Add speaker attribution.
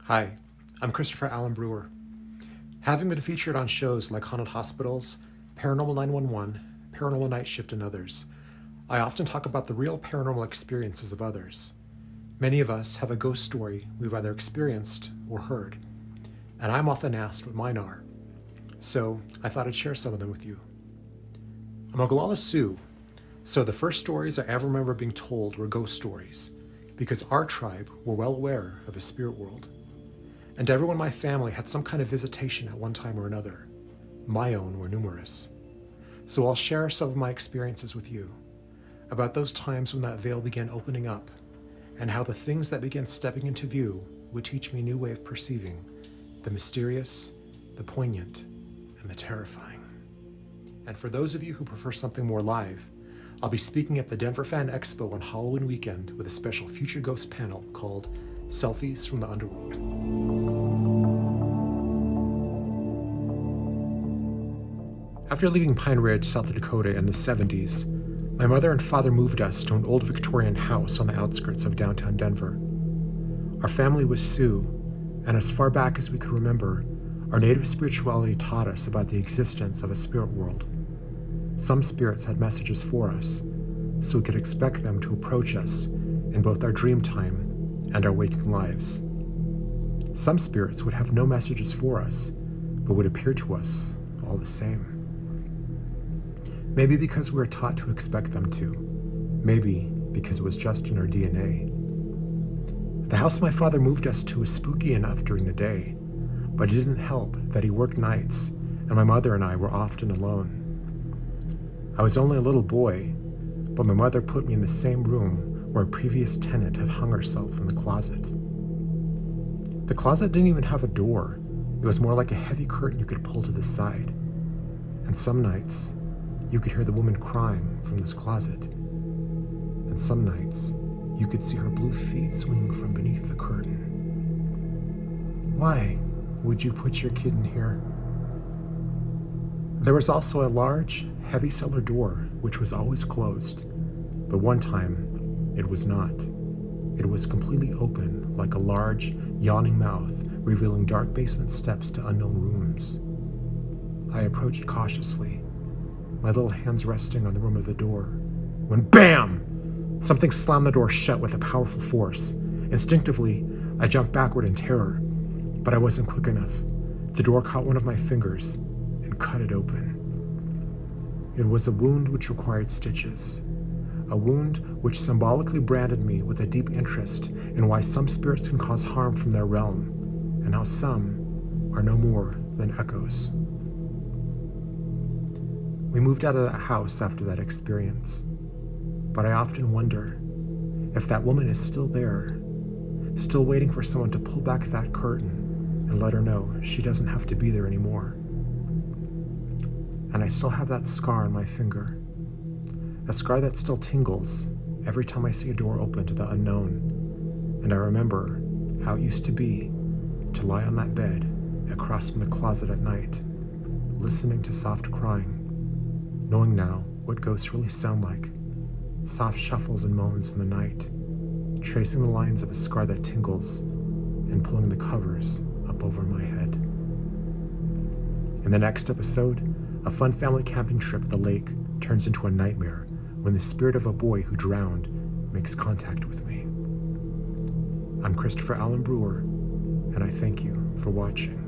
Speaker 1: Hi, I'm Christopher Allen Brewer. Having been featured on shows like Haunted Hospitals, Paranormal 911, Paranormal Night Shift, and others, I often talk about the real paranormal experiences of others. Many of us have a ghost story we've either experienced or heard, and I'm often asked what mine are. So I thought I'd share some of them with you. I'm Oglala Sioux, so the first stories I ever remember being told were ghost stories, because our tribe were well aware of a spirit world. And everyone in my family had some kind of visitation at one time or another. My own were numerous. So I'll share some of my experiences with you, about those times when that veil began opening up, and how the things that began stepping into view would teach me a new way of perceiving the mysterious, the poignant, and the terrifying. And for those of you who prefer something more live, I'll be speaking at the Denver Fan Expo on Halloween weekend with a special Future Ghost panel called Selfies From The Underworld. After leaving Pine Ridge, South Dakota in the 70s, my mother and father moved us to an old Victorian house on the outskirts of downtown Denver. Our family was Sioux, and as far back as we could remember, our native spirituality taught us about the existence of a spirit world. Some spirits had messages for us, so we could expect them to approach us in both our dream time and our waking lives. Some spirits would have no messages for us, but would appear to us all the same. Maybe because we were taught to expect them to. Maybe because it was just in our DNA. The house my father moved us to was spooky enough during the day, but it didn't help that he worked nights and my mother and I were often alone. I was only a little boy, but my mother put me in the same room where a previous tenant had hung herself in the closet. The closet didn't even have a door. It was more like a heavy curtain you could pull to the side. And some nights, you could hear the woman crying from this closet. And some nights, you could see her blue feet swinging from beneath the curtain. Why would you put your kid in here? There was also a large, heavy cellar door, which was always closed, but one time, it was not. It was completely open, like a large, yawning mouth, revealing dark basement steps to unknown rooms. I approached cautiously, my little hands resting on the rim of the door, when BAM! Something slammed the door shut with a powerful force. Instinctively, I jumped backward in terror, but I wasn't quick enough. The door caught one of my fingers and cut it open. It was a wound which required stitches, a wound which symbolically branded me with a deep interest in why some spirits can cause harm from their realm, and how some are no more than echoes. We moved out of that house after that experience, but I often wonder if that woman is still there, still waiting for someone to pull back that curtain and let her know she doesn't have to be there anymore. And I still have that scar on my finger, a scar that still tingles every time I see a door open to the unknown, and I remember how it used to be to lie on that bed across from the closet at night, listening to soft crying, knowing now what ghosts really sound like, soft shuffles and moans in the night, tracing the lines of a scar that tingles and pulling the covers up over my head. In the next episode, a fun family camping trip at the lake turns into a nightmare when the spirit of a boy who drowned makes contact with me. I'm Christopher Allen Brewer, and I thank you for watching.